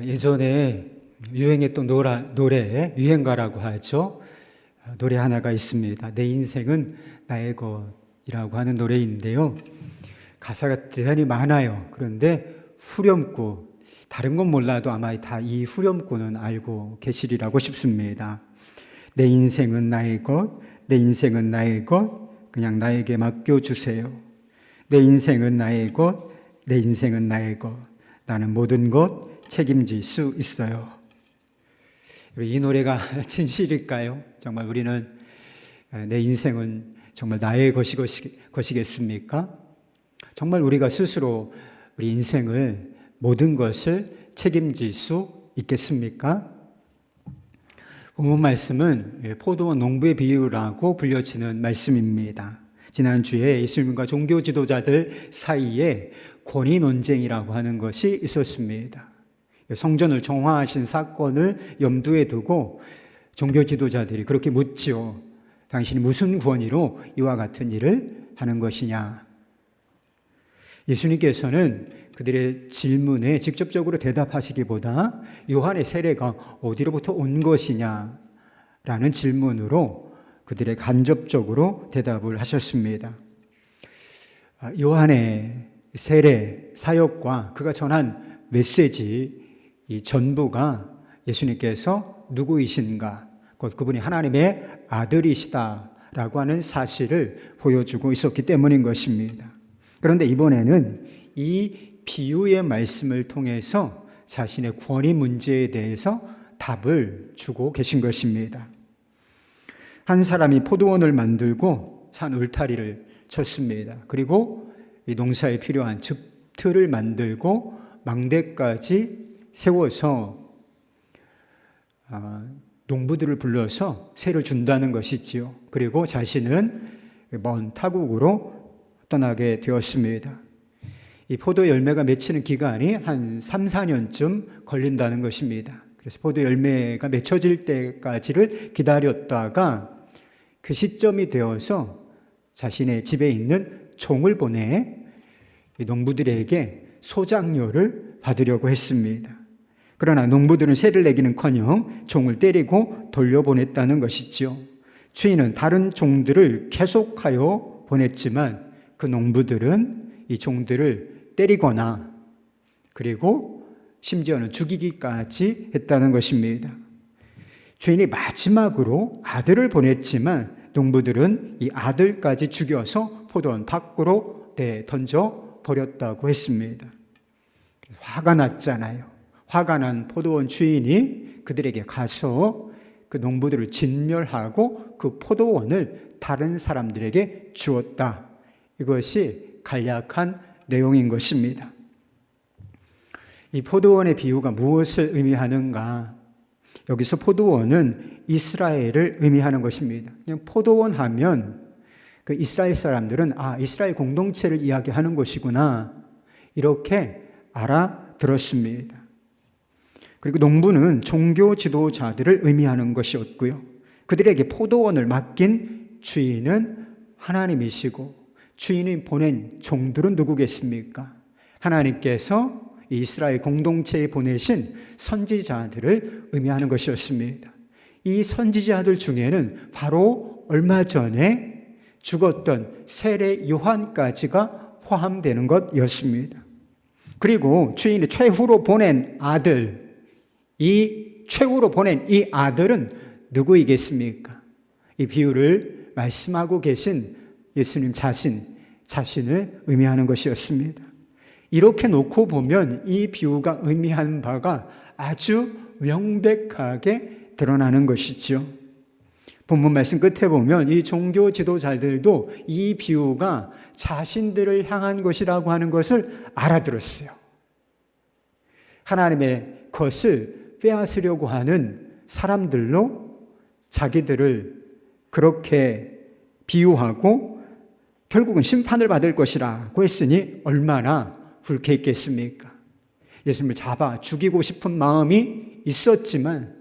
예전에 유행했던 노래, 유행가라고 하죠. 노래 하나가 있습니다. 내 인생은 나의 것이라고 하는 노래인데요. 가사가 대단히 많아요. 그런데 후렴구, 다른 건 몰라도 아마 다 이 후렴구는 알고 계시리라고 싶습니다. 내 인생은 나의 것, 내 인생은 나의 것, 그냥 나에게 맡겨주세요. 내 인생은 나의 것, 내 인생은 나의 것, 나는 모든 것 책임질 수 있어요. 이 노래가 진실일까요? 정말 우리는 내 인생은 정말 나의 것이겠습니까? 정말 우리가 스스로 우리 인생을 모든 것을 책임질 수 있겠습니까? 본문 말씀은 포도원 농부의 비유라고 불려지는 말씀입니다. 지난주에 예수님과 종교 지도자들 사이에 권위 논쟁이라고 하는 것이 있었습니다. 성전을 정화하신 사건을 염두에 두고 종교 지도자들이 그렇게 묻지요. 당신이 무슨 권위로 이와 같은 일을 하는 것이냐? 예수님께서는 그들의 질문에 직접적으로 대답하시기보다 요한의 세례가 어디로부터 온 것이냐라는 질문으로 그들의 간접적으로 대답을 하셨습니다. 요한의 세례 사역과 그가 전한 메시지 이 전부가 예수님께서 누구이신가, 곧 그분이 하나님의 아들이시다라고 하는 사실을 보여주고 있었기 때문인 것입니다. 그런데 이번에는 이 비유의 말씀을 통해서 자신의 권위 문제에 대해서 답을 주고 계신 것입니다. 한 사람이 포도원을 만들고 산 울타리를 쳤습니다. 그리고 이 농사에 필요한 즙틀을 만들고 망대까지 세워서 농부들을 불러서 세를 준다는 것이지요. 그리고 자신은 먼 타국으로 떠나게 되었습니다. 이 포도 열매가 맺히는 기간이 한 3, 4년쯤 걸린다는 것입니다. 그래서 포도 열매가 맺혀질 때까지를 기다렸다가 그 시점이 되어서 자신의 집에 있는 종을 보내 농부들에게 소작료를 받으려고 했습니다. 그러나 농부들은 세를 내기는커녕 종을 때리고 돌려보냈다는 것이죠. 주인은 다른 종들을 계속하여 보냈지만 그 농부들은 이 종들을 때리거나 그리고 심지어는 죽이기까지 했다는 것입니다. 주인이 마지막으로 아들을 보냈지만 농부들은 이 아들까지 죽여서 포도원 밖으로 던져 버렸다고 했습니다. 화가 났잖아요. 화가 난 포도원 주인이 그들에게 가서 그 농부들을 진멸하고 그 포도원을 다른 사람들에게 주었다. 이것이 간략한 내용인 것입니다. 이 포도원의 비유가 무엇을 의미하는가? 여기서 포도원은 이스라엘을 의미하는 것입니다. 그냥 포도원 하면 그 이스라엘 사람들은 이스라엘 공동체를 이야기하는 것이구나 이렇게 알아들었습니다. 그리고 농부는 종교 지도자들을 의미하는 것이었고요. 그들에게 포도원을 맡긴 주인은 하나님이시고 주인이 보낸 종들은 누구겠습니까? 하나님께서 이스라엘 공동체에 보내신 선지자들을 의미하는 것이었습니다. 이 선지자들 중에는 바로 얼마 전에 죽었던 세례 요한까지가 포함되는 것이었습니다. 그리고 주인이 최후로 보낸 아들, 최후로 보낸 이 아들은 누구이겠습니까? 이 비유를 말씀하고 계신 예수님 자신을 의미하는 것이었습니다. 이렇게 놓고 보면 이 비유가 의미하는 바가 아주 명백하게 드러나는 것이죠. 본문 말씀 끝에 보면 이 종교 지도자들도 이 비유가 자신들을 향한 것이라고 하는 것을 알아들었어요. 하나님의 것을 빼앗으려고 하는 사람들로 자기들을 그렇게 비유하고 결국은 심판을 받을 것이라고 했으니 얼마나 불쾌했겠습니까? 예수님을 잡아 죽이고 싶은 마음이 있었지만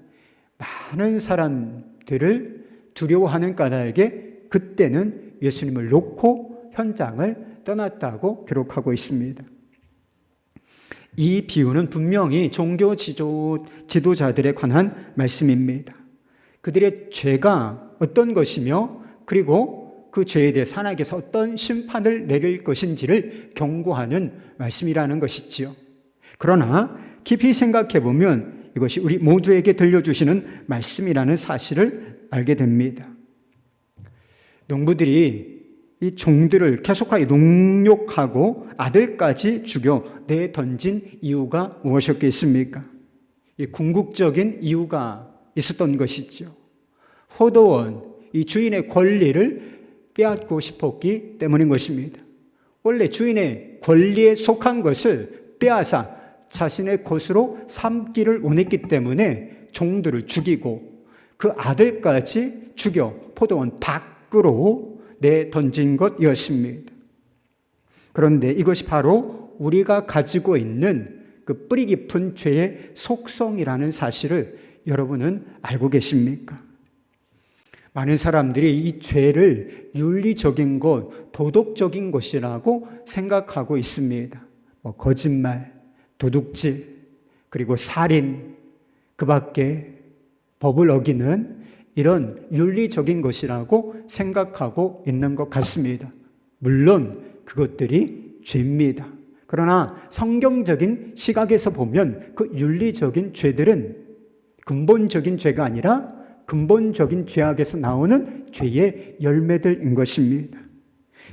많은 사람들을 두려워하는 까닭에 그때는 예수님을 놓고 현장을 떠났다고 기록하고 있습니다. 이 비유는 분명히 종교 지도자들에 관한 말씀입니다. 그들의 죄가 어떤 것이며 그리고 그 죄에 대해 하나님께서 어떤 심판을 내릴 것인지를 경고하는 말씀이라는 것이지요. 그러나 깊이 생각해 보면 이것이 우리 모두에게 들려주시는 말씀이라는 사실을 알게 됩니다. 농부들이 이 종들을 계속하게 농욕하고 아들까지 죽여 내던진 이유가 무엇이었겠습니까? 이 궁극적인 이유가 있었던 것이죠. 포도원, 이 주인의 권리를 빼앗고 싶었기 때문인 것입니다. 원래 주인의 권리에 속한 것을 빼앗아 자신의 것으로 삼기를 원했기 때문에 종들을 죽이고 그 아들까지 죽여 포도원 밖으로 내던진 것이었습니다. 그런데 이것이 바로 우리가 가지고 있는 그 뿌리 깊은 죄의 속성이라는 사실을 여러분은 알고 계십니까? 많은 사람들이 이 죄를 윤리적인 것, 도덕적인 것이라고 생각하고 있습니다. 거짓말, 도둑질, 그리고 살인, 그 밖에 법을 어기는 이런 윤리적인 것이라고 생각하고 있는 것 같습니다. 물론 그것들이 죄입니다. 그러나 성경적인 시각에서 보면 그 윤리적인 죄들은 근본적인 죄가 아니라 근본적인 죄악에서 나오는 죄의 열매들인 것입니다.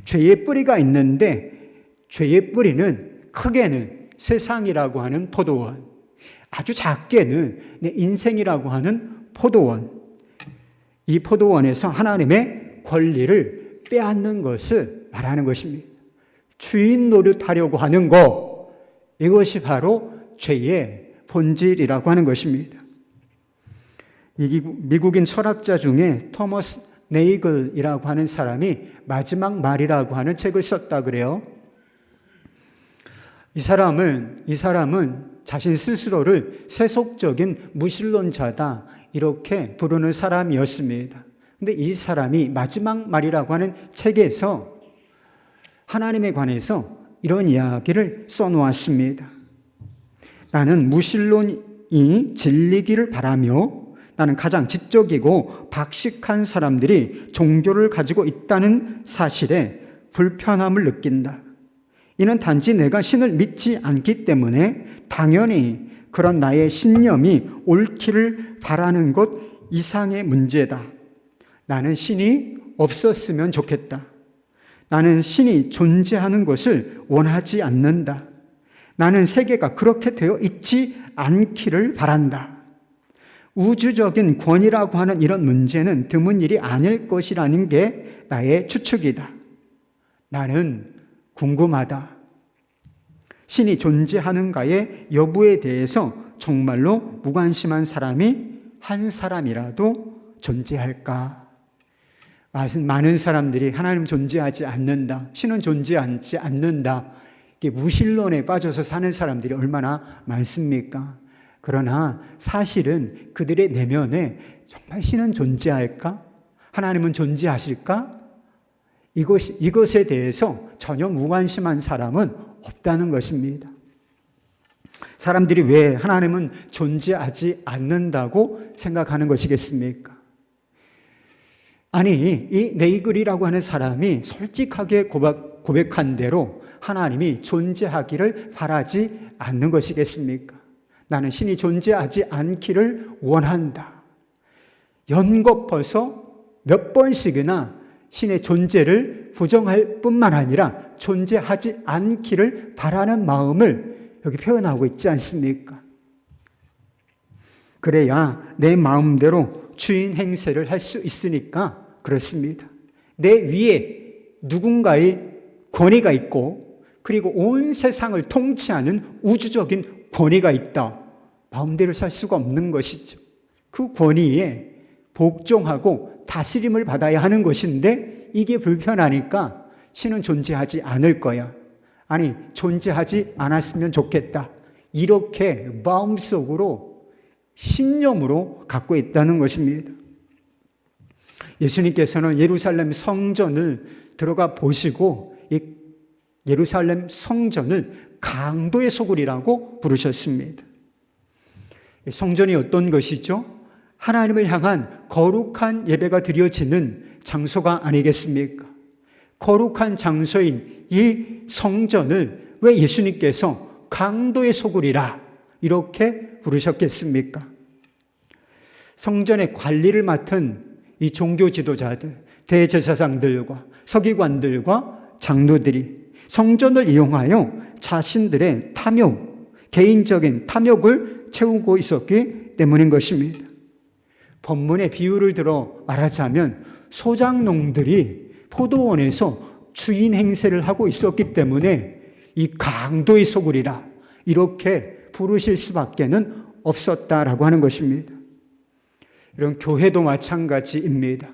죄의 뿌리가 있는데 죄의 뿌리는 크게는 세상이라고 하는 포도원, 아주 작게는 내 인생이라고 하는 포도원, 이 포도원에서 하나님의 권리를 빼앗는 것을 말하는 것입니다. 주인 노릇하려고 하는 것, 이것이 바로 죄의 본질이라고 하는 것입니다. 미국인 철학자 중에 토머스 네이글이라고 하는 사람이 마지막 말이라고 하는 책을 썼다 그래요. 이 사람은 자신 스스로를 세속적인 무신론자다 이렇게 부르는 사람이었습니다. 근데 이 사람이 마지막 말이라고 하는 책에서 하나님에 관해서 이런 이야기를 써놓았습니다. 나는 무신론이 진리기를 바라며 나는 가장 지적이고 박식한 사람들이 종교를 가지고 있다는 사실에 불편함을 느낀다. 이는 단지 내가 신을 믿지 않기 때문에 당연히 그런 나의 신념이 옳기를 바라는 것 이상의 문제다. 나는 신이 없었으면 좋겠다. 나는 신이 존재하는 것을 원하지 않는다. 나는 세계가 그렇게 되어 있지 않기를 바란다. 우주적인 권위라고 하는 이런 문제는 드문 일이 아닐 것이라는 게 나의 추측이다. 나는 궁금하다. 신이 존재하는가의 여부에 대해서 정말로 무관심한 사람이 한 사람이라도 존재할까? 많은 사람들이 하나님 존재하지 않는다, 신은 존재하지 않는다, 이게 무신론에 빠져서 사는 사람들이 얼마나 많습니까? 그러나 사실은 그들의 내면에 정말 신은 존재할까? 하나님은 존재하실까? 이것에 대해서 전혀 무관심한 사람은 없다는 것입니다. 사람들이 왜 하나님은 존재하지 않는다고 생각하는 것이겠습니까? 아니, 이 네이글이라고 하는 사람이 솔직하게 고백한 대로 하나님이 존재하기를 바라지 않는 것이겠습니까? 나는 신이 존재하지 않기를 원한다. 연거퍼서 몇 번씩이나 신의 존재를 부정할 뿐만 아니라 존재하지 않기를 바라는 마음을 여기 표현하고 있지 않습니까? 그래야 내 마음대로 주인 행세를 할 수 있으니까 그렇습니다. 내 위에 누군가의 권위가 있고 그리고 온 세상을 통치하는 우주적인 권위가 있다. 마음대로 살 수가 없는 것이죠. 그 권위에 복종하고 다스림을 받아야 하는 것인데 이게 불편하니까 신은 존재하지 않을 거야. 아니, 존재하지 않았으면 좋겠다. 이렇게 마음속으로 신념으로 갖고 있다는 것입니다. 예수님께서는 예루살렘 성전을 들어가 보시고 예루살렘 성전을 강도의 소굴이라고 부르셨습니다. 성전이 어떤 것이죠? 하나님을 향한 거룩한 예배가 드려지는 장소가 아니겠습니까? 거룩한 장소인 이 성전을 왜 예수님께서 강도의 소굴이라 이렇게 부르셨겠습니까? 성전의 관리를 맡은 이 종교 지도자들, 대제사장들과 서기관들과 장로들이 성전을 이용하여 자신들의 탐욕, 개인적인 탐욕을 채우고 있었기 때문인 것입니다. 본문의 비유를 들어 말하자면 소장농들이 포도원에서 주인 행세를 하고 있었기 때문에 이 강도의 소굴이라 이렇게 부르실 수밖에는 없었다라고 하는 것입니다. 이런 교회도 마찬가지입니다.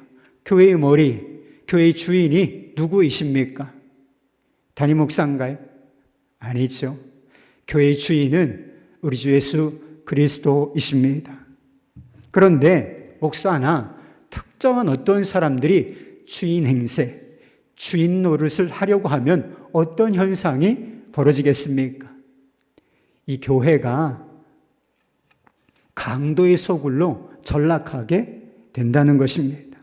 교회의 머리, 교회의 주인이 누구이십니까? 담임 목사인가요? 아니죠. 교회의 주인은 우리 주 예수 그리스도이십니다. 그런데 목사나 특정한 어떤 사람들이 주인 행세, 주인 노릇을 하려고 하면 어떤 현상이 벌어지겠습니까? 이 교회가 강도의 소굴로 전락하게 된다는 것입니다.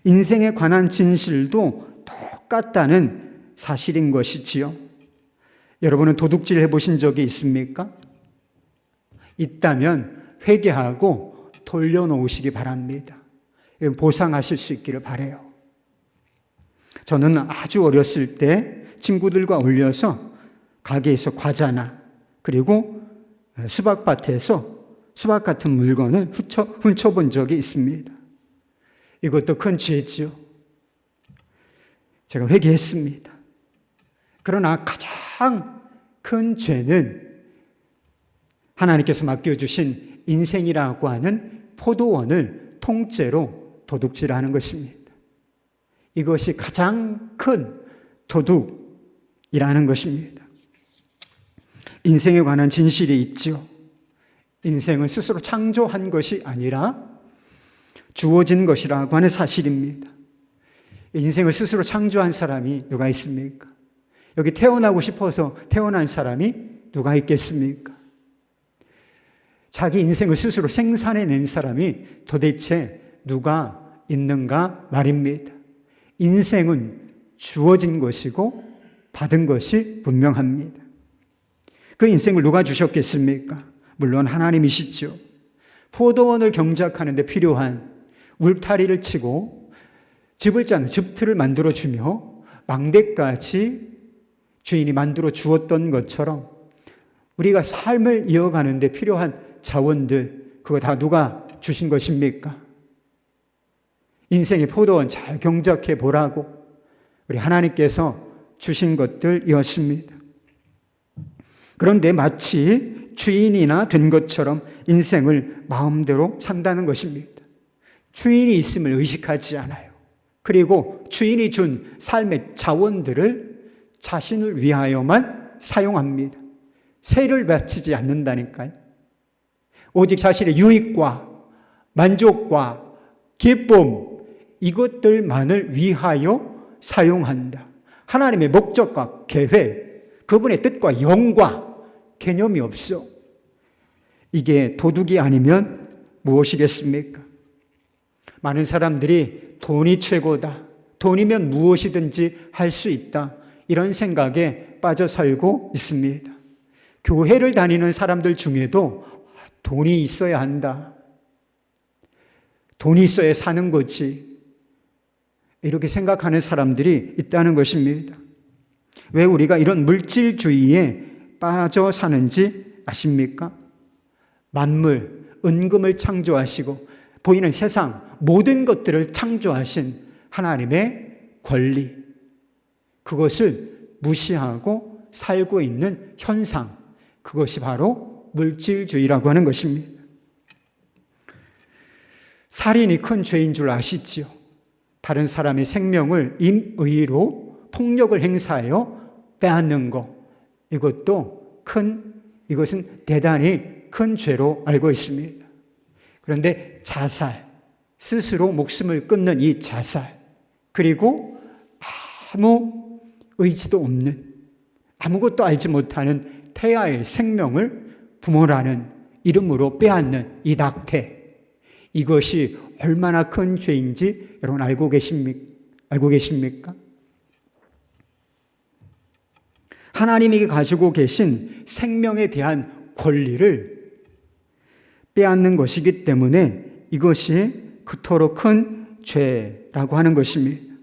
인생에 관한 진실도 똑같다는 사실인 것이지요. 여러분은 도둑질 해보신 적이 있습니까? 있다면 회개하고 돌려놓으시기 바랍니다. 보상하실 수 있기를 바라요. 저는 아주 어렸을 때 친구들과 어울려서 가게에서 과자나 그리고 수박밭에서 수박 같은 물건을 훔쳐본 적이 있습니다. 이것도 큰 죄지요. 제가 회개했습니다. 그러나 가장 큰 죄는 하나님께서 맡겨주신 인생이라고 하는 포도원을 통째로 도둑질하는 것입니다. 이것이 가장 큰 도둑이라는 것입니다. 인생에 관한 진실이 있죠. 인생은 스스로 창조한 것이 아니라 주어진 것이라고 하는 사실입니다. 인생을 스스로 창조한 사람이 누가 있습니까? 여기 태어나고 싶어서 태어난 사람이 누가 있겠습니까? 자기 인생을 스스로 생산해낸 사람이 도대체 누가 있는가 말입니다. 인생은 주어진 것이고 받은 것이 분명합니다. 그 인생을 누가 주셨겠습니까? 물론 하나님이시죠. 포도원을 경작하는 데 필요한 울타리를 치고 집을 짜는 집틀을 만들어주며 망대까지 주인이 만들어 주었던 것처럼 우리가 삶을 이어가는 데 필요한 자원들, 그거 다 누가 주신 것입니까? 인생의 포도원 잘 경작해 보라고 우리 하나님께서 주신 것들이었습니다. 그런데 마치 주인이나 된 것처럼 인생을 마음대로 산다는 것입니다. 주인이 있음을 의식하지 않아요. 그리고 주인이 준 삶의 자원들을 자신을 위하여만 사용합니다. 세를 바치지 않는다니까요. 오직 자신의 유익과 만족과 기쁨 이것들만을 위하여 사용한다. 하나님의 목적과 계획, 그분의 뜻과 영과 개념이 없어. 이게 도둑이 아니면 무엇이겠습니까? 많은 사람들이 돈이 최고다. 돈이면 무엇이든지 할 수 있다. 이런 생각에 빠져 살고 있습니다. 교회를 다니는 사람들 중에도 돈이 있어야 한다. 돈이 있어야 사는 거지. 이렇게 생각하는 사람들이 있다는 것입니다. 왜 우리가 이런 물질주의에 빠져 사는지 아십니까? 만물, 은금을 창조하시고 보이는 세상 모든 것들을 창조하신 하나님의 권리, 그것을 무시하고 살고 있는 현상, 그것이 바로 물질주의라고 하는 것입니다. 살인이 큰 죄인 줄 아시지요? 다른 사람의 생명을 임의로 폭력을 행사하여 빼앗는 것, 이것은 대단히 큰 죄로 알고 있습니다. 그런데 자살, 스스로 목숨을 끊는 이 자살, 그리고 아무 의지도 없는 아무것도 알지 못하는 태아의 생명을 부모라는 이름으로 빼앗는 이 낙태, 이것이 얼마나 큰 죄인지 여러분 알고 계십니까? 하나님이 가지고 계신 생명에 대한 권리를 빼앗는 것이기 때문에 이것이 그토록 큰 죄라고 하는 것입니다.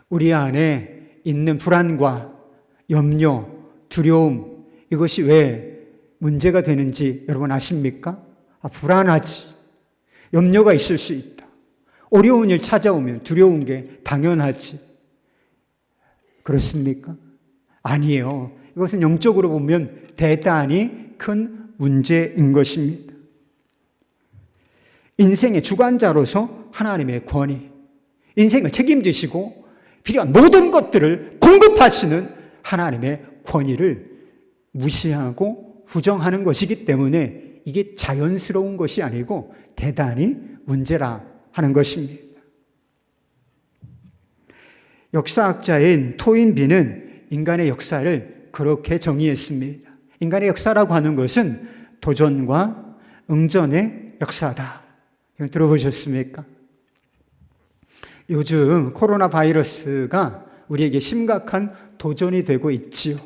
우리 안에 있는 불안과 염려, 두려움, 이것이 왜 문제가 되는지 여러분 아십니까? 불안하지. 염려가 있을 수 있다. 어려운 일 찾아오면 두려운 게 당연하지. 그렇습니까? 아니에요. 이것은 영적으로 보면 대단히 큰 문제인 것입니다. 인생의 주관자로서 하나님의 권위, 인생을 책임지시고 필요한 모든 것들을 공급하시는 하나님의 권위를 무시하고 부정하는 것이기 때문에 이게 자연스러운 것이 아니고 대단히 문제라 하는 것입니다. 역사학자인 토인비는 인간의 역사를 그렇게 정의했습니다. 인간의 역사라고 하는 것은 도전과 응전의 역사다. 이거 들어보셨습니까? 요즘 코로나 바이러스가 우리에게 심각한 도전이 되고 있지요.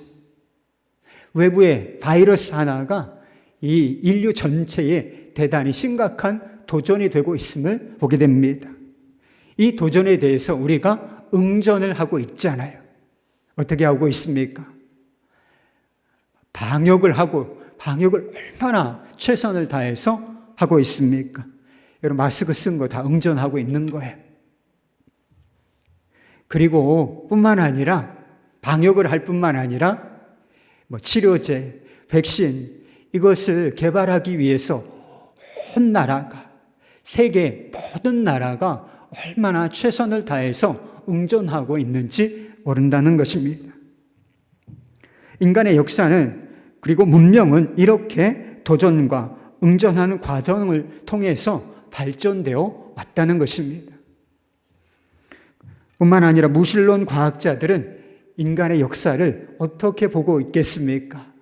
외부의 바이러스 하나가 이 인류 전체에 대단히 심각한 도전이 되고 있음을 보게 됩니다. 이 도전에 대해서 우리가 응전을 하고 있잖아요. 어떻게 하고 있습니까? 방역을 얼마나 최선을 다해서 하고 있습니까? 여러분 마스크 쓴 거 다 응전하고 있는 거예요. 그리고 뿐만 아니라 방역을 할 뿐만 아니라 치료제, 백신 이것을 개발하기 위해서 온 나라가, 세계 모든 나라가 얼마나 최선을 다해서 응전하고 있는지 모른다는 것입니다. 인간의 역사는 그리고 문명은 이렇게 도전과 응전하는 과정을 통해서 발전되어 왔다는 것입니다. 뿐만 아니라 무신론 과학자들은 인간의 역사를 어떻게 보고 있겠습니까?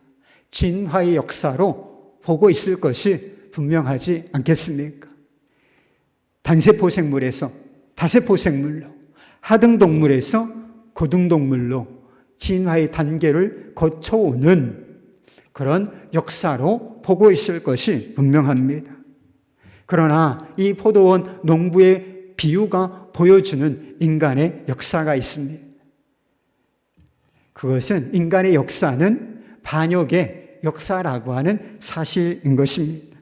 진화의 역사로 보고 있을 것이 분명하지 않겠습니까? 단세포 생물에서 다세포 생물로, 하등동물에서 고등동물로 진화의 단계를 거쳐오는 그런 역사로 보고 있을 것이 분명합니다. 그러나 이 포도원 농부의 비유가 보여주는 인간의 역사가 있습니다. 그것은 인간의 역사는 반역의 역사라고 하는 사실인 것입니다.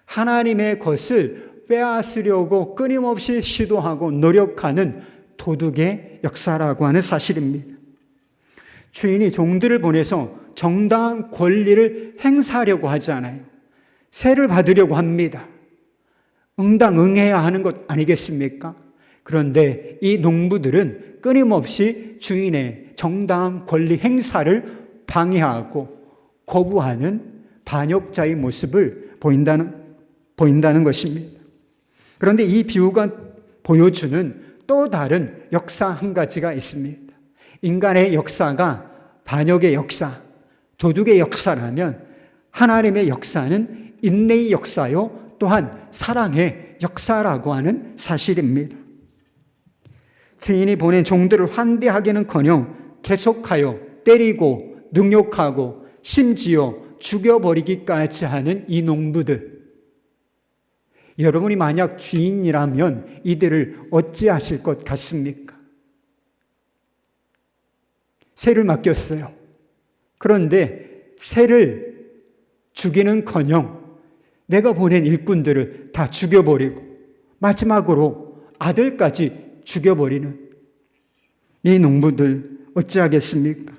하나님의 것을 빼앗으려고 끊임없이 시도하고 노력하는 도둑의 역사라고 하는 사실입니다. 주인이 종들을 보내서 정당한 권리를 행사하려고 하지 않아요. 세를 받으려고 합니다. 응당응해야 하는 것 아니겠습니까? 그런데 이 농부들은 끊임없이 주인의 정당한 권리 행사를 방해하고 거부하는 반역자의 모습을 보인다는 것입니다. 그런데 이 비유가 보여주는 또 다른 역사 한 가지가 있습니다. 인간의 역사가 반역의 역사, 도둑의 역사라면 하나님의 역사는 인내의 역사요, 또한 사랑의 역사라고 하는 사실입니다. 주인이 보낸 종들을 환대하기는커녕 계속하여 때리고 능욕하고 심지어 죽여버리기까지 하는 이 농부들, 여러분이 만약 주인이라면 이들을 어찌하실 것 같습니까? 새를 맡겼어요. 그런데 새를 죽이는커녕 내가 보낸 일꾼들을 다 죽여버리고 마지막으로 아들까지 죽여버리는 이 농부들 어찌하겠습니까?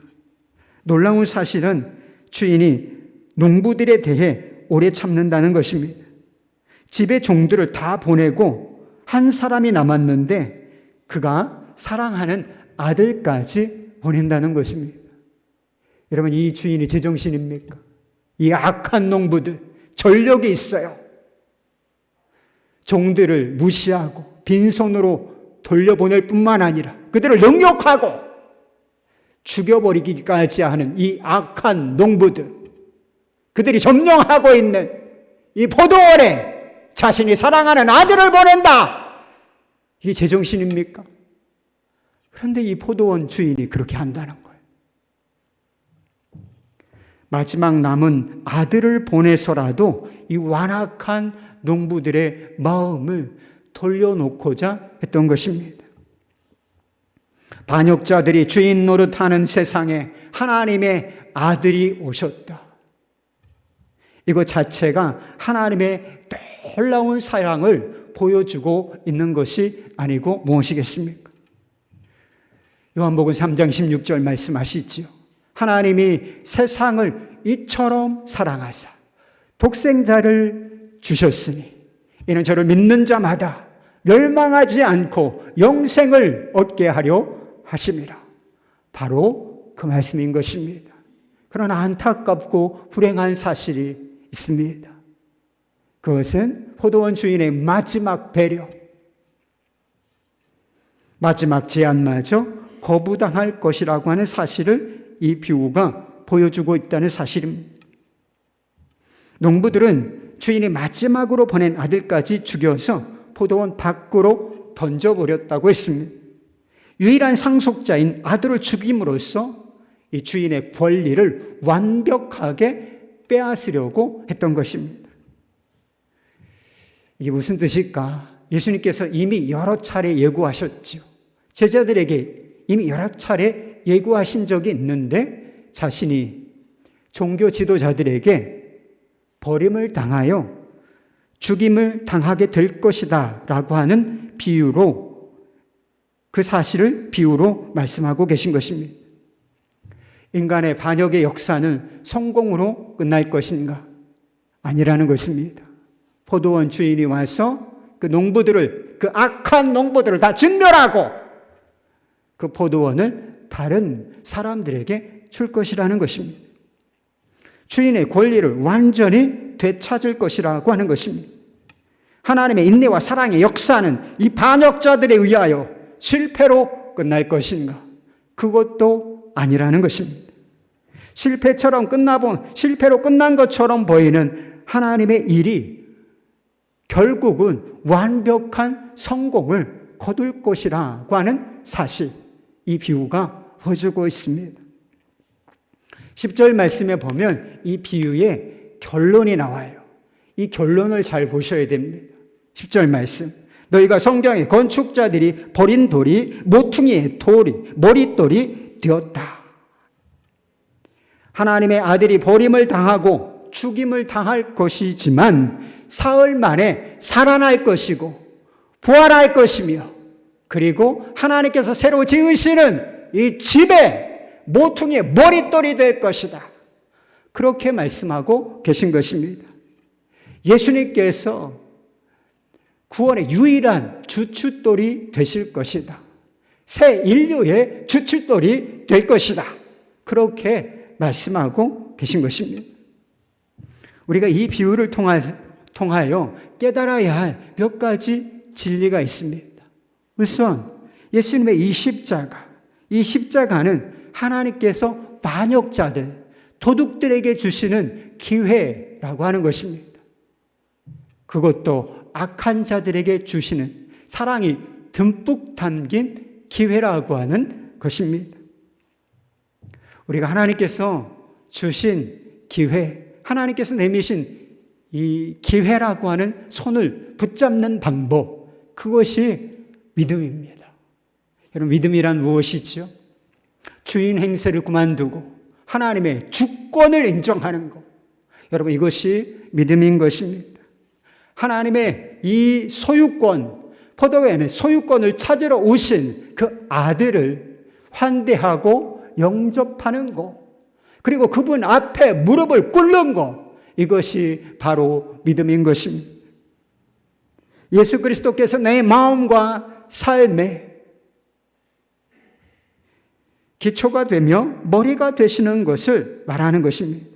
놀라운 사실은 주인이 농부들에 대해 오래 참는다는 것입니다. 집에 종들을 다 보내고 한 사람이 남았는데 그가 사랑하는 아들까지 보낸다는 것입니다. 여러분, 이 주인이 제정신입니까? 이 악한 농부들 전력이 있어요. 종들을 무시하고 빈손으로 돌려보낼 뿐만 아니라 그들을 능욕하고 죽여버리기까지 하는 이 악한 농부들, 그들이 점령하고 있는 이 포도원에 자신이 사랑하는 아들을 보낸다. 이게 제정신입니까? 그런데 이 포도원 주인이 그렇게 한다는 거예요. 마지막 남은 아들을 보내서라도 이 완악한 농부들의 마음을 돌려놓고자 했던 것입니다. 반역자들이 주인 노릇하는 세상에 하나님의 아들이 오셨다. 이것 자체가 하나님의 놀라운 사랑을 보여주고 있는 것이 아니고 무엇이겠습니까? 요한복음 3장 16절 말씀하시지요. 하나님이 세상을 이처럼 사랑하사 독생자를 주셨으니 이는 저를 믿는 자마다 멸망하지 않고 영생을 얻게 하려 하심이라. 바로 그 말씀인 것입니다. 그러나 안타깝고 불행한 사실이 있습니다. 그것은 포도원 주인의 마지막 배려, 마지막 제안마저 거부당할 것이라고 하는 사실을 이 비유가 보여주고 있다는 사실입니다. 농부들은 주인이 마지막으로 보낸 아들까지 죽여서 포도원 밖으로 던져버렸다고 했습니다. 유일한 상속자인 아들을 죽임으로써 이 주인의 권리를 완벽하게 빼앗으려고 했던 것입니다. 이게 무슨 뜻일까? 예수님께서 이미 여러 차례 예고하셨죠. 제자들에게 이미 여러 차례 예고하신 적이 있는데 자신이 종교 지도자들에게 버림을 당하여 죽임을 당하게 될 것이다 라고 하는 비유로, 그 사실을 비유로 말씀하고 계신 것입니다. 인간의 반역의 역사는 성공으로 끝날 것인가? 아니라는 것입니다. 포도원 주인이 와서 그 농부들을, 그 악한 농부들을 다 진멸하고 그 포도원을 다른 사람들에게 줄 것이라는 것입니다. 주인의 권리를 완전히 되찾을 것이라고 하는 것입니다. 하나님의 인내와 사랑의 역사는 이 반역자들에 의하여 실패로 끝날 것인가? 그것도 아니라는 것입니다. 실패로 끝난 것처럼 보이는 하나님의 일이 결국은 완벽한 성공을 거둘 것이라고 하는 사실, 이 비유가 보여주고 있습니다. 10절 말씀에 보면 이 비유의 결론이 나와요. 이 결론을 잘 보셔야 됩니다. 10절 말씀. 너희가 성경의 건축자들이 버린 돌이 모퉁이의 머릿돌이 되었다. 하나님의 아들이 버림을 당하고 죽임을 당할 것이지만 사흘 만에 살아날 것이고 부활할 것이며, 그리고 하나님께서 새로 지으시는 이 집의 모퉁이의 머릿돌이 될 것이다. 그렇게 말씀하고 계신 것입니다. 예수님께서 구원의 유일한 주춧돌이 되실 것이다. 새 인류의 주춧돌이 될 것이다. 그렇게 말씀하고 계신 것입니다. 우리가 이 비유를 통하여 깨달아야 할 몇 가지 진리가 있습니다. 우선 예수님의 이 십자가는 하나님께서 반역자들, 도둑들에게 주시는 기회라고 하는 것입니다. 그것도 악한 자들에게 주시는 사랑이 듬뿍 담긴 기회라고 하는 것입니다. 우리가 하나님께서 주신 기회, 하나님께서 내미신 이 기회라고 하는 손을 붙잡는 방법, 그것이 믿음입니다. 여러분, 믿음이란 무엇이죠? 주인 행세를 그만두고 하나님의 주권을 인정하는 것. 여러분, 이것이 믿음인 것입니다. 하나님의 이 소유권, 포도원의 소유권을 찾으러 오신 그 아들을 환대하고 영접하는 것, 그리고 그분 앞에 무릎을 꿇는 것, 이것이 바로 믿음인 것입니다. 예수 그리스도께서 내 마음과 삶의 기초가 되며 머리가 되시는 것을 말하는 것입니다.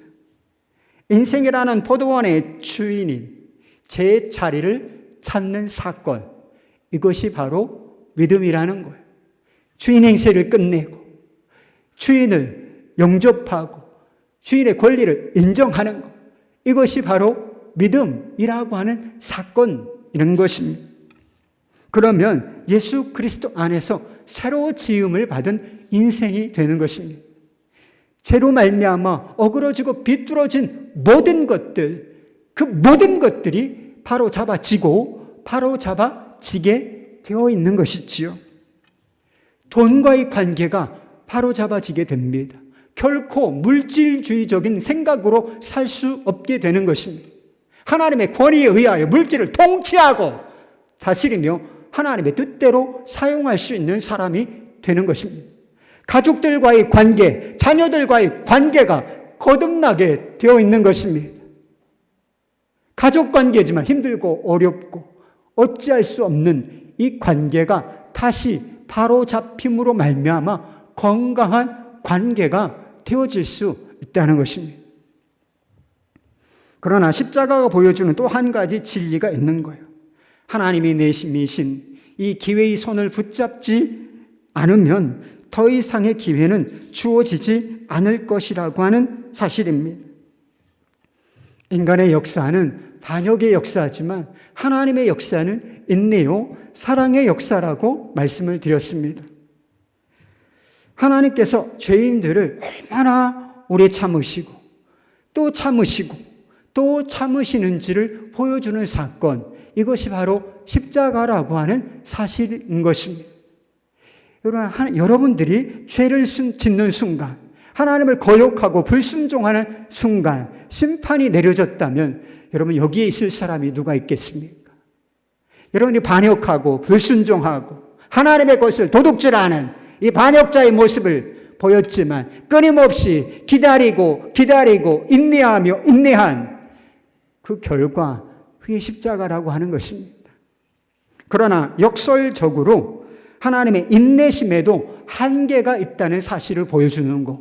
인생이라는 포도원의 주인인 제 자리를 찾는 사건, 이것이 바로 믿음이라는 거예요. 주인 행세를 끝내고 주인을 영접하고 주인의 권리를 인정하는 것, 이것이 바로 믿음이라고 하는 사건이라는 것입니다. 그러면 예수 그리스도 안에서 새로 지음을 받은 인생이 되는 것입니다. 죄로 말미암아 어그러지고 비뚤어진 모든 것들, 그 모든 것들이 바로 잡아지고 바로 잡아지게 되어 있는 것이지요. 돈과의 관계가 바로 잡아지게 됩니다. 결코 물질주의적인 생각으로 살 수 없게 되는 것입니다. 하나님의 권위에 의하여 물질을 통치하고 다스리며 하나님의 뜻대로 사용할 수 있는 사람이 되는 것입니다. 가족들과의 관계, 자녀들과의 관계가 거듭나게 되어 있는 것입니다. 가족 관계지만 힘들고 어렵고 어찌할 수 없는 이 관계가 다시 바로 잡힘으로 말미암아 건강한 관계가 되어질 수 있다는 것입니다. 그러나 십자가가 보여주는 또 한 가지 진리가 있는 거예요. 하나님이 내심이신 이 기회의 손을 붙잡지 않으면 더 이상의 기회는 주어지지 않을 것이라고 하는 사실입니다. 인간의 역사는 반역의 역사지만 하나님의 역사는 인내요, 사랑의 역사라고 말씀을 드렸습니다. 하나님께서 죄인들을 얼마나 오래 참으시고 또 참으시고 또 참으시는지를 보여주는 사건, 이것이 바로 십자가라고 하는 사실인 것입니다. 여러분들이 죄를 짓는 순간, 하나님을 거역하고 불순종하는 순간 심판이 내려졌다면 여러분 여기에 있을 사람이 누가 있겠습니까? 여러분이 반역하고 불순종하고 하나님의 것을 도둑질하는 이 반역자의 모습을 보였지만 끊임없이 기다리고 인내하며 인내한 그 결과, 그게 십자가라고 하는 것입니다. 그러나 역설적으로 하나님의 인내심에도 한계가 있다는 사실을 보여주는 것,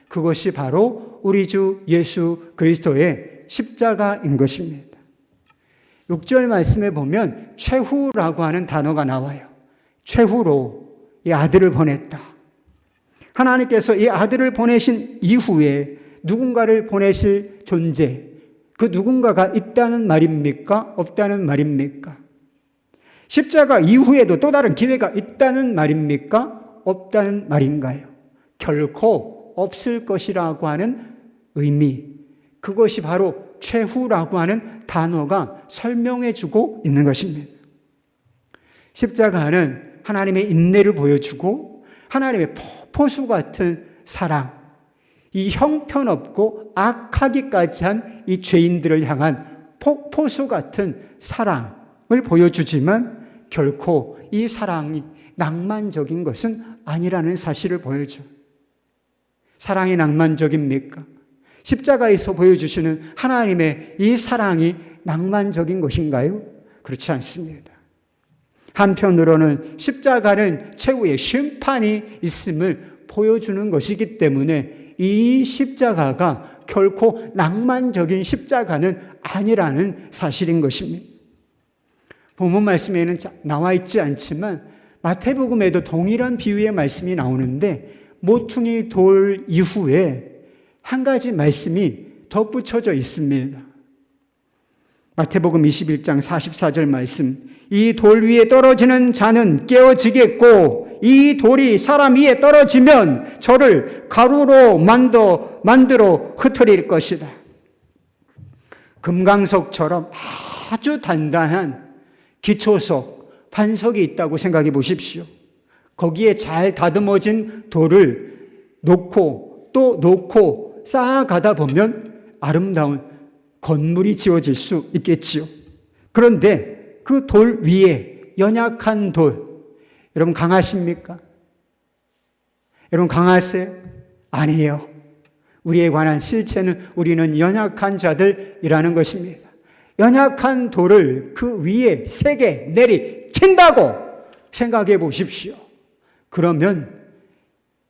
그것이 바로 우리 주 예수 그리스도의 십자가인 것입니다. 6절 말씀에 보면 최후라고 하는 단어가 나와요. 최후로 이 아들을 보냈다. 하나님께서 이 아들을 보내신 이후에 누군가를 보내실 존재, 그 누군가가 있다는 말입니까? 없다는 말입니까? 십자가 이후에도 또 다른 기회가 있다는 말입니까? 없다는 말인가요? 결코 없을 것이라고 하는 의미, 그것이 바로 최후라고 하는 단어가 설명해 주고 있는 것입니다. 십자가는 하나님의 인내를 보여주고 하나님의 폭포수 같은 사랑, 이 형편없고 악하기까지 한 이 죄인들을 향한 폭포수 같은 사랑을 보여주지만 결코 이 사랑이 낭만적인 것은 아니라는 사실을 보여줘요. 사랑이 낭만적입니까? 십자가에서 보여주시는 하나님의 이 사랑이 낭만적인 것인가요? 그렇지 않습니다. 한편으로는 십자가는 최후의 심판이 있음을 보여주는 것이기 때문에 이 십자가가 결코 낭만적인 십자가는 아니라는 사실인 것입니다. 본문 말씀에는 나와 있지 않지만 마태복음에도 동일한 비유의 말씀이 나오는데 모퉁이 돌 이후에 한 가지 말씀이 덧붙여져 있습니다. 마태복음 21장 44절 말씀, 이 돌 위에 떨어지는 자는 깨어지겠고 이 돌이 사람 위에 떨어지면 저를 가루로 만들어 흩어릴 것이다. 금강석처럼 아주 단단한 기초석, 반석이 있다고 생각해 보십시오. 거기에 잘 다듬어진 돌을 놓고 또 놓고 쌓아가다 보면 아름다운 건물이 지어질 수 있겠지요. 그런데 그 돌 위에 연약한 돌, 여러분 강하십니까? 여러분 강하세요? 아니에요. 우리에 관한 실체는 우리는 연약한 자들이라는 것입니다. 연약한 돌을 그 위에 세게 내리친다고 생각해 보십시오. 그러면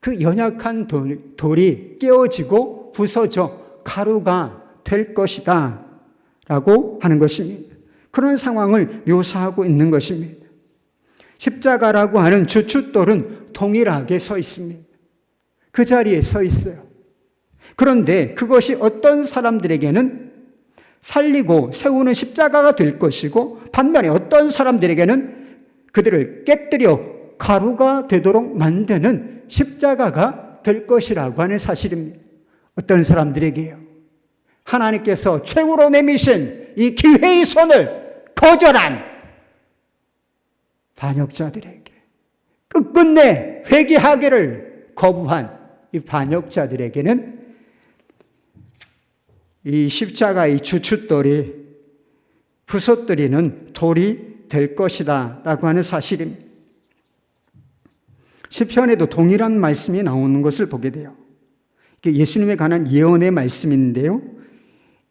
그 연약한 돌이 깨어지고 부서져 가루가 될 것이다 라고 하는 것입니다. 그런 상황을 묘사하고 있는 것입니다. 십자가라고 하는 주춧돌은 동일하게 서 있습니다. 그 자리에 서 있어요. 그런데 그것이 어떤 사람들에게는 살리고 세우는 십자가가 될 것이고, 반면에 어떤 사람들에게는 그들을 깨뜨려 가루가 되도록 만드는 십자가가 될 것이라고 하는 사실입니다. 어떤 사람들에게요? 하나님께서 최후로 내미신 이 기회의 손을 거절한 반역자들에게, 끝끝내 회개하기를 거부한 이 반역자들에게는 이 십자가의 주춧돌이 부서뜨리는 돌이 될 것이다 라고 하는 사실입니다. 시편에도 동일한 말씀이 나오는 것을 보게 돼요. 이게 예수님에 관한 예언의 말씀인데요.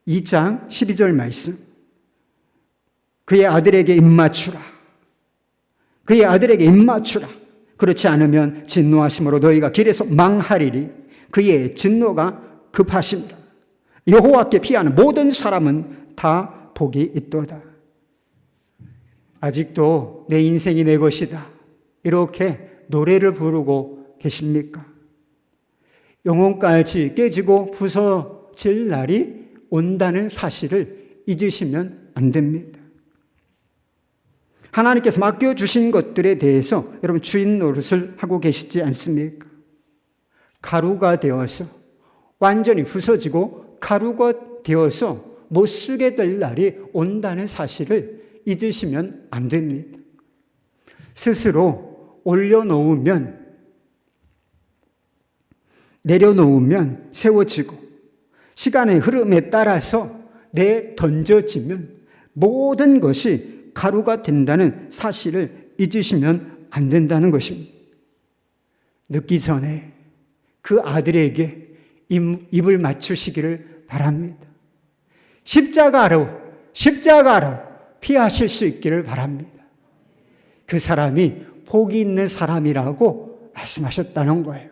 2장 12절 말씀. 그의 아들에게 입맞추라. 그의 아들에게 입맞추라. 그렇지 않으면 진노하심으로 너희가 길에서 망하리니 그의 진노가 급하심이라. 여호와께 피하는 모든 사람은 다 복이 있도다. 아직도 내 인생이 내 것이다, 이렇게 노래를 부르고 계십니까? 영혼까지 깨지고 부서질 날이 온다는 사실을 잊으시면 안 됩니다. 하나님께서 맡겨주신 것들에 대해서 여러분 주인 노릇을 하고 계시지 않습니까? 가루가 되어서 완전히 부서지고 가루가 되어서 못 쓰게 될 날이 온다는 사실을 잊으시면 안 됩니다. 스스로 올려놓으면, 내려놓으면 세워지고, 시간의 흐름에 따라서 내던져지면 모든 것이 가루가 된다는 사실을 잊으시면 안 된다는 것입니다. 늦기 전에 그 아들에게 입을 맞추시기를 바랍니다. 십자가로 피하실 수 있기를 바랍니다. 그 사람이 복이 있는 사람이라고 말씀하셨다는 거예요.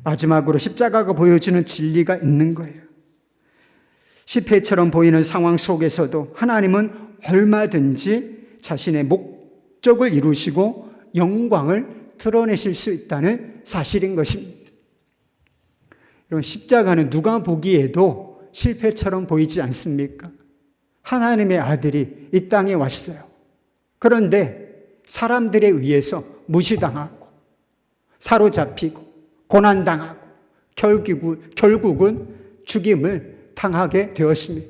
마지막으로 십자가가 보여주는 진리가 있는 거예요. 시패처럼 보이는 상황 속에서도 하나님은 얼마든지 자신의 목적을 이루시고 영광을 드러내실 수 있다는 사실인 것입니다. 여러분, 십자가는 누가 보기에도 실패처럼 보이지 않습니까? 하나님의 아들이 이 땅에 왔어요. 그런데 사람들에 의해서 무시당하고 사로잡히고 고난당하고 결국은 죽임을 당하게 되었습니다.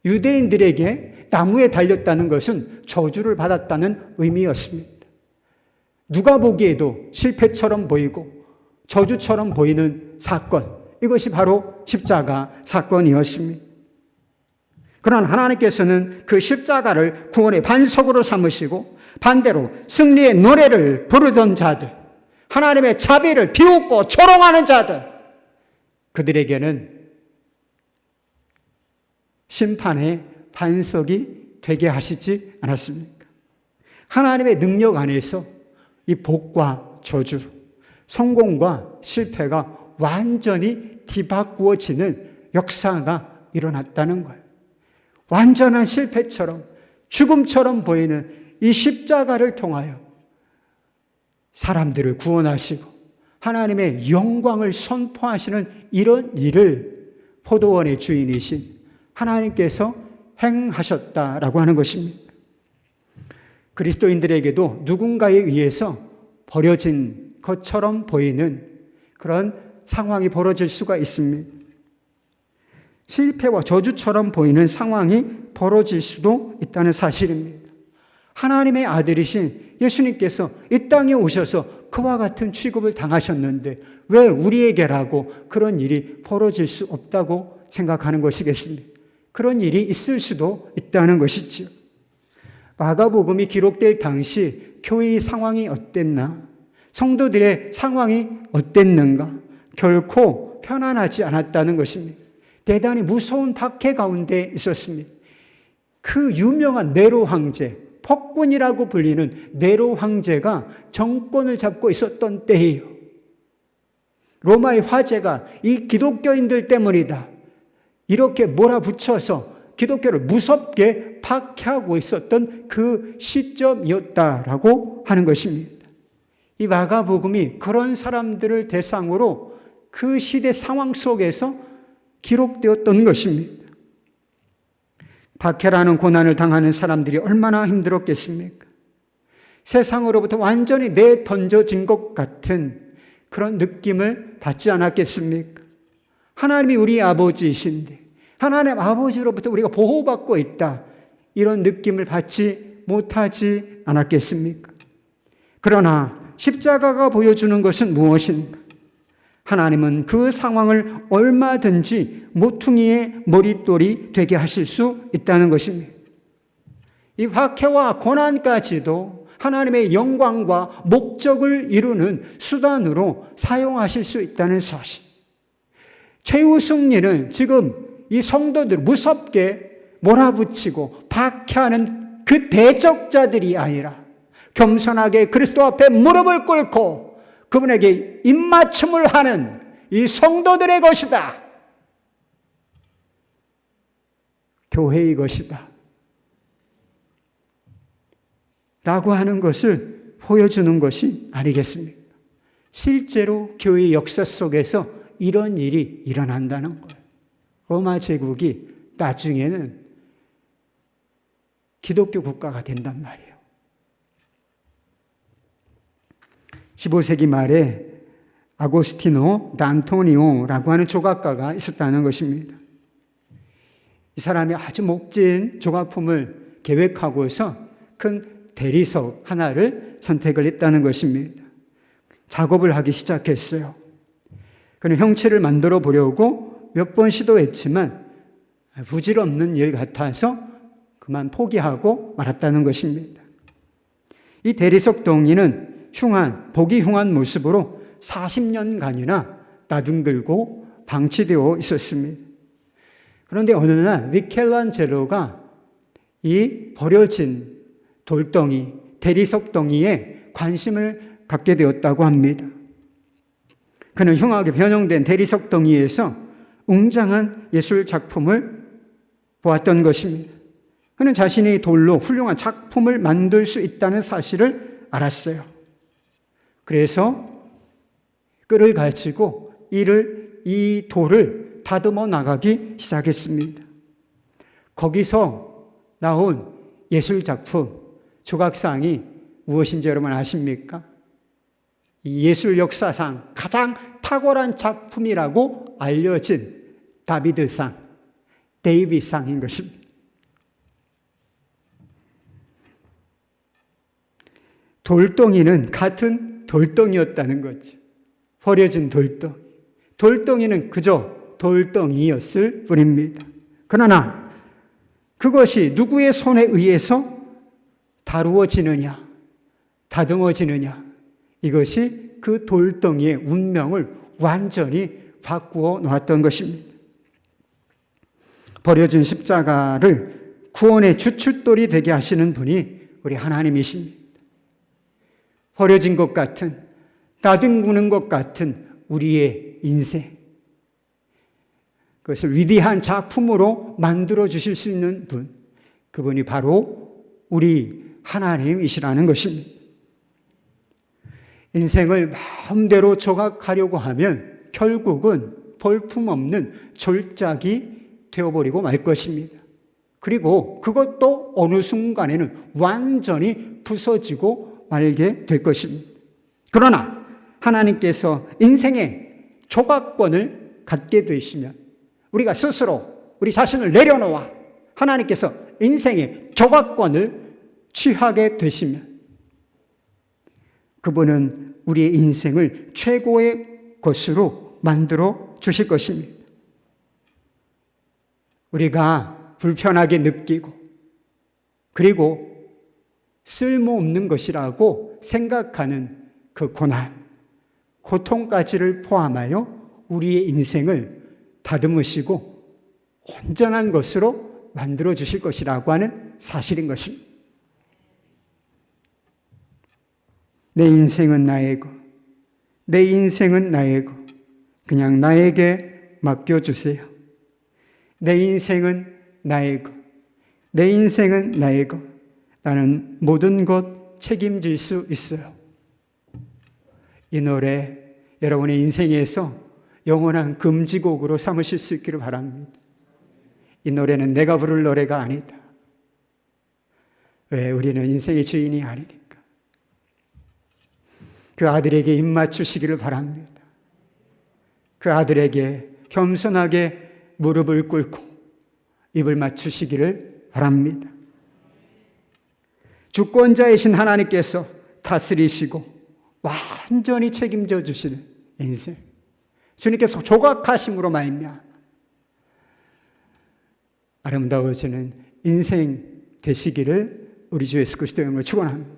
유대인들에게 나무에 달렸다는 것은 저주를 받았다는 의미였습니다. 누가 보기에도 실패처럼 보이고 저주처럼 보이는 사건, 이것이 바로 십자가 사건이었습니다. 그러나 하나님께서는 그 십자가를 구원의 반석으로 삼으시고 반대로 승리의 노래를 부르던 자들, 하나님의 자비를 비웃고 조롱하는 자들, 그들에게는 심판의 반석이 되게 하시지 않았습니까? 하나님의 능력 안에서 이 복과 저주, 성공과 실패가 완전히 뒤바꾸어지는 역사가 일어났다는 거예요. 완전한 실패처럼, 죽음처럼 보이는 이 십자가를 통하여 사람들을 구원하시고 하나님의 영광을 선포하시는 이런 일을 포도원의 주인이신 하나님께서 행하셨다라고 하는 것입니다. 그리스도인들에게도 누군가에 의해서 버려진 것처럼 보이는 그런 상황이 벌어질 수가 있습니다. 실패와 저주처럼 보이는 상황이 벌어질 수도 있다는 사실입니다. 하나님의 아들이신 예수님께서 이 땅에 오셔서 그와 같은 취급을 당하셨는데 왜 우리에게라고 그런 일이 벌어질 수 없다고 생각하는 것이겠습니까? 그런 일이 있을 수도 있다는 것이지요. 마가복음이 기록될 당시 교회의 상황이 어땠나? 성도들의 상황이 어땠는가? 결코 편안하지 않았다는 것입니다. 대단히 무서운 박해 가운데 있었습니다. 그 유명한 네로 황제, 폭군이라고 불리는 네로 황제가 정권을 잡고 있었던 때예요. 로마의 화제가 이 기독교인들 때문이다, 이렇게 몰아붙여서 기독교를 무섭게 박해하고 있었던 그 시점이었다라고 하는 것입니다. 이 마가복음이 그런 사람들을 대상으로 그 시대 상황 속에서 기록되었던 것입니다. 박해라는 고난을 당하는 사람들이 얼마나 힘들었겠습니까? 세상으로부터 완전히 내던져진 것 같은 그런 느낌을 받지 않았겠습니까? 하나님이 우리 아버지이신데 하나님 아버지로부터 우리가 보호받고 있다, 이런 느낌을 받지 못하지 않았겠습니까? 그러나 십자가가 보여주는 것은 무엇인가? 하나님은 그 상황을 얼마든지 모퉁이의 머릿돌이 되게 하실 수 있다는 것입니다. 이 박해와 고난까지도 하나님의 영광과 목적을 이루는 수단으로 사용하실 수 있다는 사실. 최우승리는 지금 이 성도들 무섭게 몰아붙이고 박해하는 그 대적자들이 아니라 겸손하게 그리스도 앞에 무릎을 꿇고 그분에게 입맞춤을 하는 이 성도들의 것이다. 교회의 것이다. 라고 하는 것을 보여주는 것이 아니겠습니까? 실제로 교회 역사 속에서 이런 일이 일어난다는 거예요. 로마 제국이 나중에는 기독교 국가가 된단 말이에요. 15세기 말에 아고스티노 단토니오라고 하는 조각가가 있었다는 것입니다. 이 사람이 아주 멋진 조각품을 계획하고서 큰 대리석 하나를 선택을 했다는 것입니다. 작업을 하기 시작했어요. 그는 형체를 만들어 보려고 몇 번 시도했지만 부질없는 일 같아서 그만 포기하고 말았다는 것입니다. 이 대리석 덩이는 보기 흉한 모습으로 40년간이나 나둥들고 방치되어 있었습니다. 그런데 어느 날 미켈란젤로가 이 버려진 돌덩이, 대리석 덩이에 관심을 갖게 되었다고 합니다. 그는 흉하게 변형된 대리석 덩이에서 웅장한 예술 작품을 보았던 것입니다. 그는 자신이 돌로 훌륭한 작품을 만들 수 있다는 사실을 알았어요. 그래서 끌을 가지고 이 돌을 다듬어 나가기 시작했습니다. 거기서 나온 예술 작품, 조각상이 무엇인지 여러분 아십니까? 이 예술 역사상 가장 탁월한 작품이라고 알려진 다비드상, 데이비상인 것입니다. 돌덩이는 같은 돌덩이였다는 거죠. 버려진 돌덩이. 돌덩이는 그저 돌덩이였을 뿐입니다. 그러나 그것이 누구의 손에 의해서 다루어지느냐, 다듬어지느냐, 이것이 그 돌덩이의 운명을 완전히 바꾸어 놓았던 것입니다. 버려진 십자가를 구원의 주춧돌이 되게 하시는 분이 우리 하나님이십니다. 버려진 것 같은, 나뒹구는 것 같은 우리의 인생, 그것을 위대한 작품으로 만들어 주실 수 있는 분, 그분이 바로 우리 하나님이시라는 것입니다. 인생을 마음대로 조각하려고 하면 결국은 볼품없는 졸작이 되어버리고 말 것입니다. 그리고 그것도 어느 순간에는 완전히 부서지고 말게 될 것입니다. 그러나 하나님께서 인생의 조각권을 갖게 되시면 우리가 스스로 우리 자신을 내려놓아 하나님께서 인생의 조각권을 취하게 되시면 그분은 우리의 인생을 최고의 것으로 만들어 주실 것입니다. 우리가 불편하게 느끼고 그리고 쓸모없는 것이라고 생각하는 그 고난, 고통까지를 포함하여 우리의 인생을 다듬으시고 온전한 것으로 만들어 주실 것이라고 하는 사실인 것입니다. 내 인생은 나의 것, 내 인생은 나의 것, 그냥 나에게 맡겨주세요. 내 인생은 나의 것, 내 인생은 나의 것, 나는 모든 것 책임질 수 있어요. 이 노래 여러분의 인생에서 영원한 금지곡으로 삼으실 수 있기를 바랍니다. 이 노래는 내가 부를 노래가 아니다. 왜? 우리는 인생의 주인이 아니니까. 그 아들에게 입 맞추시기를 바랍니다. 그 아들에게 겸손하게 무릎을 꿇고 입을 맞추시기를 바랍니다. 주권자이신 하나님께서 다스리시고 완전히 책임져 주시는 인생, 주님께서 조각하심으로 말미암아 아름다워지는 인생 되시기를 우리 주 예수 그리스도의 이름으로 축원합니다.